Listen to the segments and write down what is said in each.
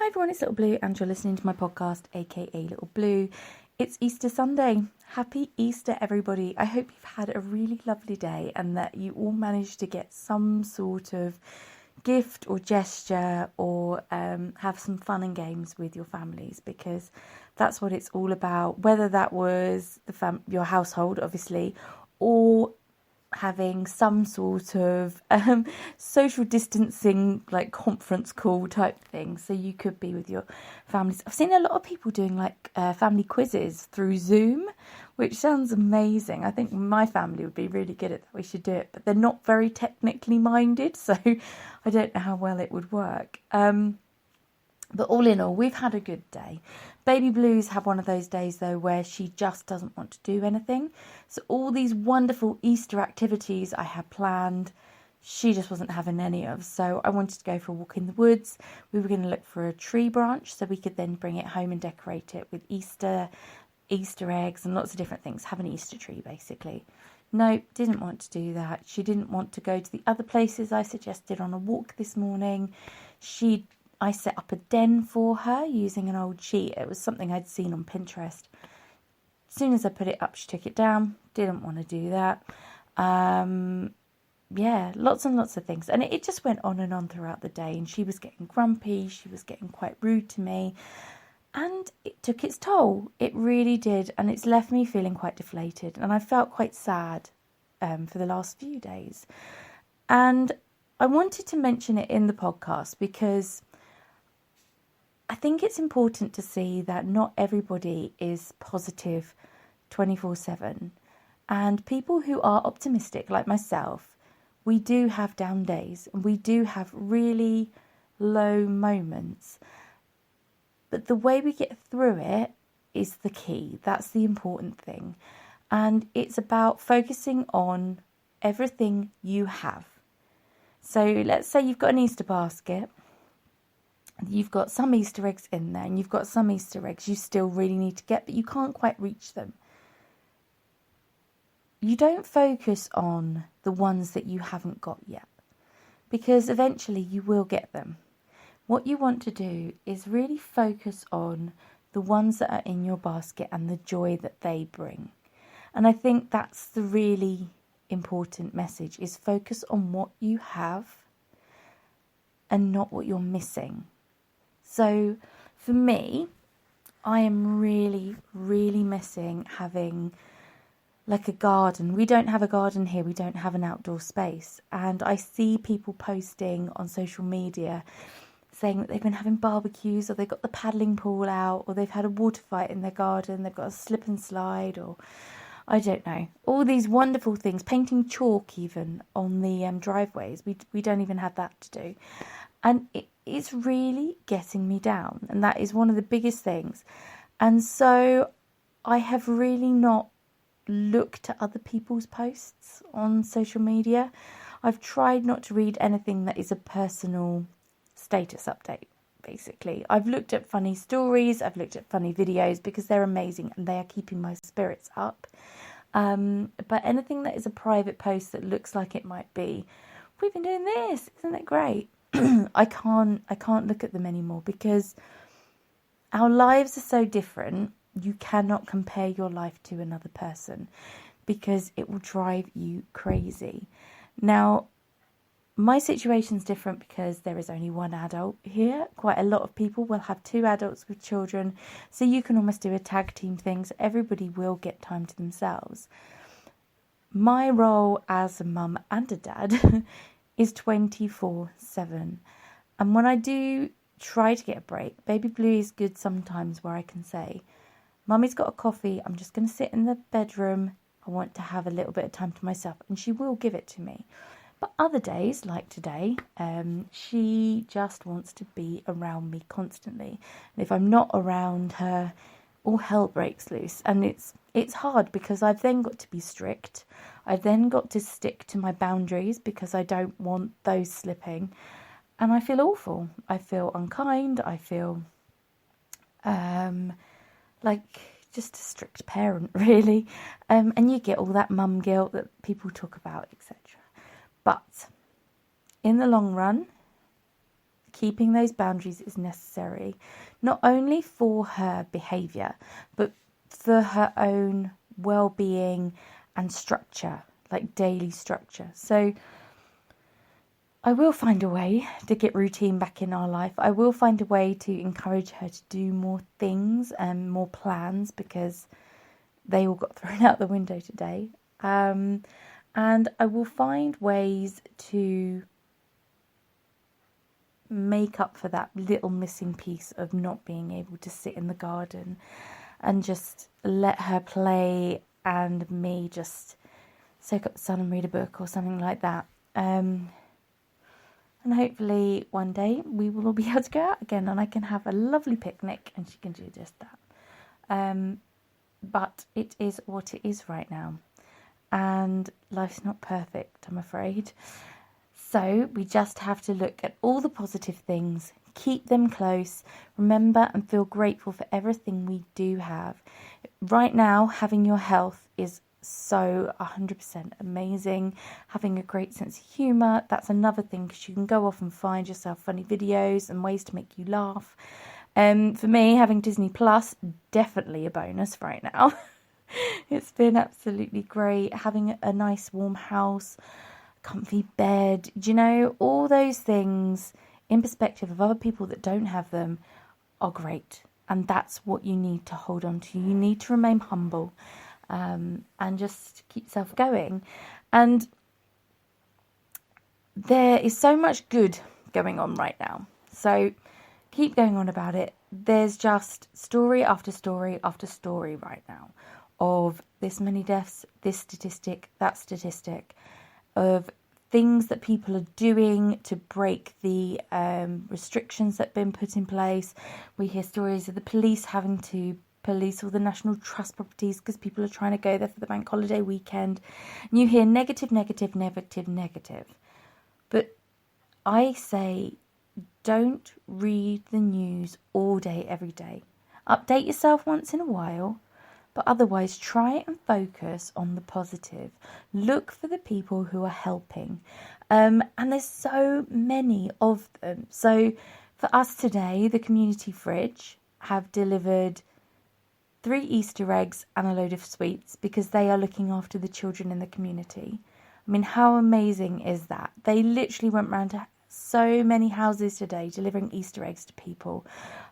Hi everyone, it's Little Blue and you're listening to my podcast, aka Little Blue. It's Easter Sunday. Happy Easter everybody. I hope you've had a really lovely day and that you all managed to get some sort of gift or gesture or have some fun and games with your families, because that's what it's all about, whether that was your household obviously, or having some sort of social distancing, like conference call type thing, so you could be with your families. I've seen a lot of people doing like family quizzes through Zoom, which sounds amazing. I think my family would be really good at that. We should do it, but they're not very technically minded, so I don't know how well it would work. But all in all, we've had a good day. Baby Blue's had one of those days, though, where she just doesn't want to do anything. So all these wonderful Easter activities I had planned, she just wasn't having any of. So I wanted to go for a walk in the woods. We were going to look for a tree branch so we could then bring it home and decorate it with Easter eggs and lots of different things. Have an Easter tree, basically. No, didn't want to do that. She didn't want to go to the other places I suggested on a walk this morning. I set up a den for her using an old sheet. It was something I'd seen on Pinterest. As soon as I put it up, she took it down. Didn't want to do that. Lots and lots of things. And it just went on and on throughout the day. And she was getting grumpy. She was getting quite rude to me. And it took its toll. It really did. And it's left me feeling quite deflated. And I felt quite sad for the last few days. And I wanted to mention it in the podcast because I think it's important to see that not everybody is positive 24/7. And people who are optimistic, like myself, we do have down days and we do have really low moments. But the way we get through it is the key. That's the important thing. And it's about focusing on everything you have. So let's say you've got an Easter basket. You've got some Easter eggs in there and you've got some Easter eggs you still really need to get, but you can't quite reach them. You don't focus on the ones that you haven't got yet, because eventually you will get them. What you want to do is really focus on the ones that are in your basket and the joy that they bring. And I think that's the really important message, is focus on what you have and not what you're missing. So for me, I am really, really missing having like a garden. We don't have a garden here. We don't have an outdoor space. And I see people posting on social media saying that they've been having barbecues, or they've got the paddling pool out, or they've had a water fight in their garden. They've got a slip and slide, or I don't know. All these wonderful things, painting chalk even on the driveways. We don't even have that to do. And it's really getting me down. And that is one of the biggest things. And so I have really not looked at other people's posts on social media. I've tried not to read anything that is a personal status update, basically. I've looked at funny stories. I've looked at funny videos because they're amazing and they are keeping my spirits up. But anything that is a private post that looks like it might be, we've been doing this, isn't it great? I can't look at them anymore, because our lives are so different. You cannot compare your life to another person, because it will drive you crazy. Now, my situation's different because there is only one adult here. Quite a lot of people will have two adults with children, so you can almost do a tag team thing, so everybody will get time to themselves. My role as a mum and a dad is 24/7. And when I do try to get a break, Baby Blue is good sometimes, where I can say, Mummy's got a coffee, I'm just going to sit in the bedroom, I want to have a little bit of time to myself, and she will give it to me. But other days, like today, she just wants to be around me constantly. And if I'm not around her, all hell breaks loose. And it's hard, because I've then got to be strict. I've then got to stick to my boundaries, because I don't want those slipping. And I feel awful. I feel unkind. I feel like just a strict parent, really. And you get all that mum guilt that people talk about, etc. But in the long run, keeping those boundaries is necessary, not only for her behaviour, but for her own well-being and structure, like daily structure. So I will find a way to get routine back in our life. I will find a way to encourage her to do more things and more plans, because they all got thrown out the window today. And I will find ways to make up for that little missing piece of not being able to sit in the garden and just let her play and me just soak up the sun and read a book or something like that. And hopefully one day we will all be able to go out again and I can have a lovely picnic and she can do just that. But it is what it is right now. And life's not perfect, I'm afraid. So we just have to look at all the positive things, keep them close, remember and feel grateful for everything we do have. Right now, having your health is so 100% amazing. Having a great sense of humour, that's another thing, because you can go off and find yourself funny videos and ways to make you laugh. For me, having Disney Plus, definitely a bonus right now. It's been absolutely great. Having a nice warm house, comfy bed, you know, all those things in perspective of other people that don't have them are great. And that's what you need to hold on to. You need to remain humble and just keep yourself going. And there is so much good going on right now. So keep going on about it. There's just story after story after story right now of this many deaths, this statistic, that statistic, of things that people are doing to break the restrictions that have been put in place. We hear stories of the police having to police all the National Trust properties because people are trying to go there for the bank holiday weekend. And you hear negative, negative, negative, negative. But I say, don't read the news all day, every day. Update yourself once in a while, but otherwise try and focus on the positive. Look for the people who are helping. And there's so many of them. So for us today, the community fridge have delivered 3 Easter eggs and a load of sweets because they are looking after the children in the community. I mean, how amazing is that? They literally went round to so many houses today delivering Easter eggs to people.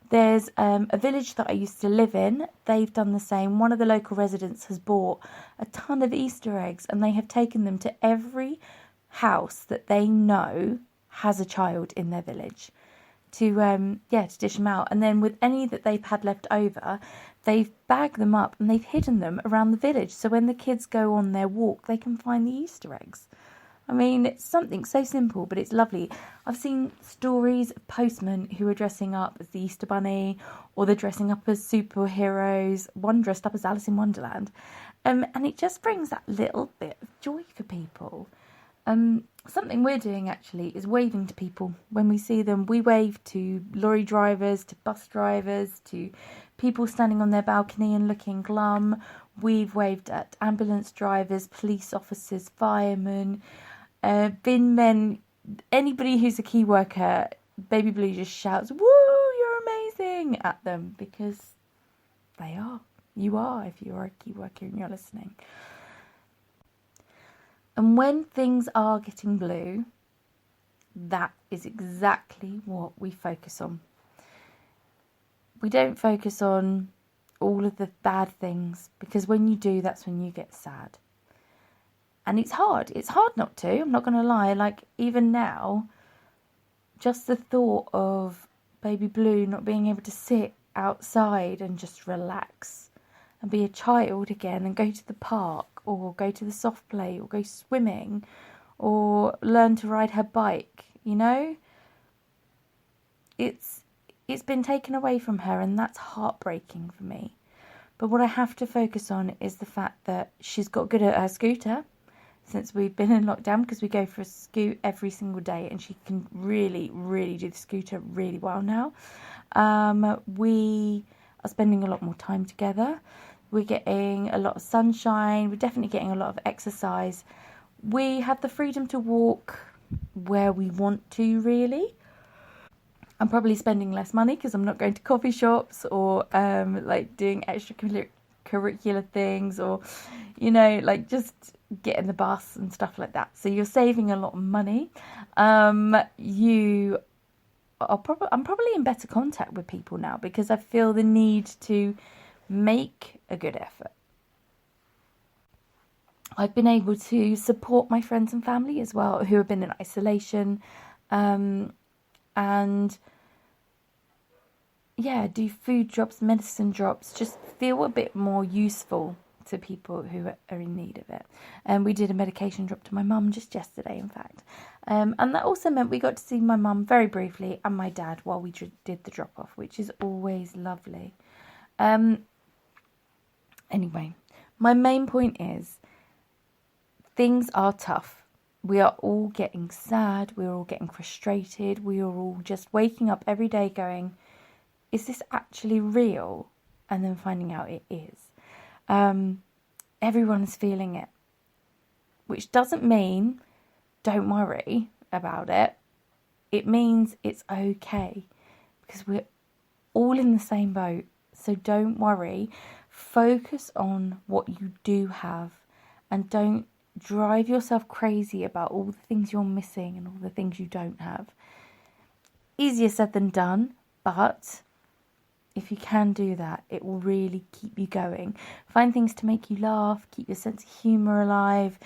There's a village that I used to live in. They've done the same. One of the local residents has bought a ton of Easter eggs and they have taken them to every house that they know has a child in their village to dish them out. And then with any that they've had left over, they've bagged them up and they've hidden them around the village. So when the kids go on their walk, they can find the Easter eggs. I mean, it's something so simple, but it's lovely. I've seen stories of postmen who are dressing up as the Easter Bunny, or they're dressing up as superheroes. One dressed up as Alice in Wonderland. And it just brings that little bit of joy for people. Something we're doing, actually, is waving to people. When we see them, we wave to lorry drivers, to bus drivers, to people standing on their balcony and looking glum. We've waved at ambulance drivers, police officers, firemen, bin men, anybody who's a key worker. Baby Blue just shouts, "Woo, you're amazing," at them, because they are. You are, if you're a key worker and you're listening. And when things are getting blue, that is exactly what we focus on. We don't focus on all of the bad things, because when you do, that's when you get sad. And it's hard not to, I'm not going to lie. Like, even now, just the thought of Baby Blue not being able to sit outside and just relax and be a child again and go to the park or go to the soft play or go swimming or learn to ride her bike, you know, it's been taken away from her, and that's heartbreaking for me. But what I have to focus on is the fact that she's got good at her scooter since we've been in lockdown, because we go for a scoot every single day and she can really, really do the scooter really well now. We are spending a lot more time together. We're getting a lot of sunshine. We're definitely getting a lot of exercise. We have the freedom to walk where we want to, really. I'm probably spending less money because I'm not going to coffee shops or like doing extracurricular things, or like just getting the bus and stuff like that. So you're saving a lot of money. You are I'm probably in better contact with people now because I feel the need to make a good effort. I've been able to support my friends and family as well who have been in isolation, and do food drops, medicine drops, just feel a bit more useful to people who are in need of it. And we did a medication drop to my mum just yesterday, in fact. And that also meant we got to see my mum very briefly and my dad while we did the drop off, which is always lovely. Anyway, my main point is things are tough. We are all getting sad. We're all getting frustrated. We are all just waking up every day going, is this actually real? And then finding out it is. Everyone's feeling it, which doesn't mean don't worry about it. It means it's okay because we're all in the same boat. So don't worry. Focus on what you do have and don't drive yourself crazy about all the things you're missing and all the things you don't have. Easier said than done, but if you can do that, it will really keep you going. Find things to make you laugh, keep your sense of humour alive,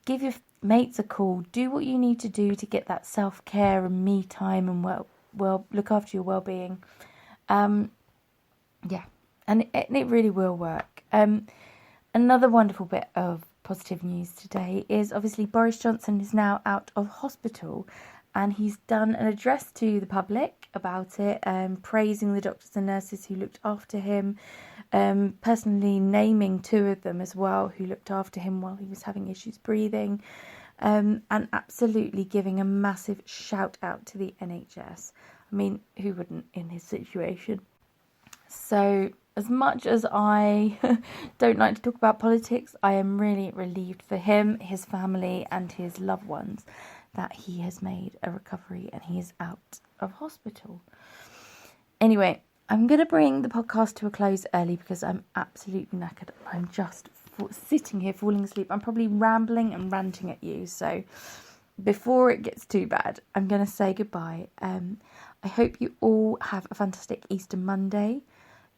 give your mates a call, do what you need to do to get that self-care and me time and well look after your well-being. And it really will work. Another wonderful bit of positive news today is obviously Boris Johnson is now out of hospital, and he's done an address to the public about it, praising the doctors and nurses who looked after him, personally naming 2 of them as well who looked after him while he was having issues breathing, and absolutely giving a massive shout out to the NHS. I mean, who wouldn't in his situation? So as much as I don't like to talk about politics, I am really relieved for him, his family and his loved ones that he has made a recovery and he is out of hospital. Anyway, I'm going to bring the podcast to a close early because I'm absolutely knackered. I'm just sitting here falling asleep. I'm probably rambling and ranting at you. So before it gets too bad, I'm going to say goodbye. I hope you all have a fantastic Easter Monday.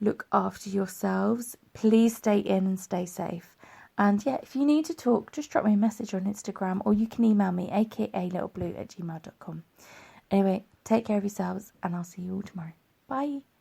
Look after yourselves. Please stay in and stay safe. And if you need to talk, just drop me a message on Instagram or you can email me, aka littleblue@gmail.com. Anyway, take care of yourselves and I'll see you all tomorrow. Bye.